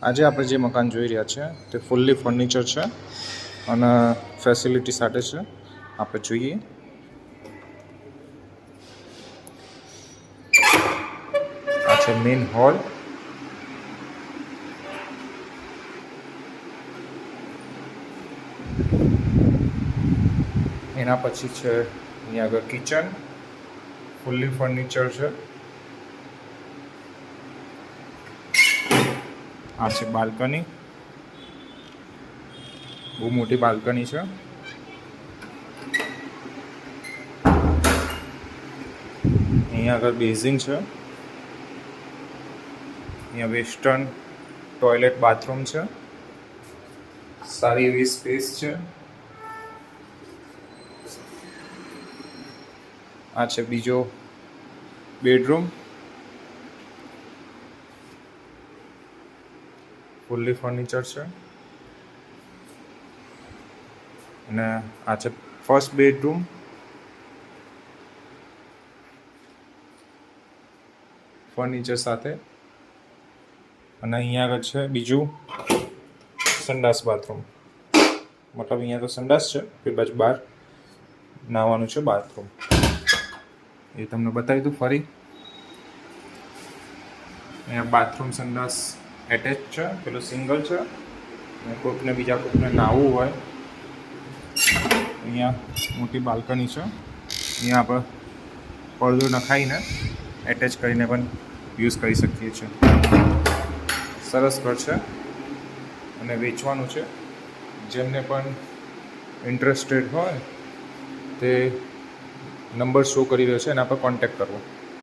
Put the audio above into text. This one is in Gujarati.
આજે આપણે જે મકાન જોઈ રહ્યા છે તે ફૂલ્લી ફર્નિચર છે અને ફેસિલિટી સાથે છે. આપણે જોઈએ. આ છે મેઇન હોલ. એના પછી છે અહીંયા આગળ કિચન, ફૂલ્લી ફર્નિચર છે. આ છે બાલ્કની, બહુ મોટી બાલ્કની છે. અહીંયા આગળ બેઝિંગ છે. અહીંયા વેસ્ટર્ન ટોયલેટ બાથરૂમ છે. સારી એવી સ્પેસ છે. આ છે બીજો બેડરૂમ, ફૂલ્લી ફર્નિચર છે. અને આ છે ફર્સ્ટ બેડરૂમ. ફર્નિચર સાથે. અને અહીંયા આગળ છે બીજું સંડાસ બાથરૂમ. મતલબ અહીંયા તો સંડાસ છે, એ બાજુ બહાર નાહવાનું છે બાથરૂમ. એ તમને બતાવી દઉં ફરી. અહીંયા બાથરૂમ સંડાસ એટેચ છે, પેલું સિંગલ છે. અને કોઈકને બીજા કોઈકને નાહવું હોય, અહીંયા મોટી બાલ્કની છે. અહીંયા આપણે પડદો નખાઈને એટેચ કરીને પણ યુઝ કરી શકીએ છીએ. સરસ ઘર છે અને વેચવાનું છે. જેમને પણ ઇન્ટરેસ્ટેડ હોય તે નંબર શો કરી રહ્યો છે, એના પર કોન્ટેક્ટ કરવો.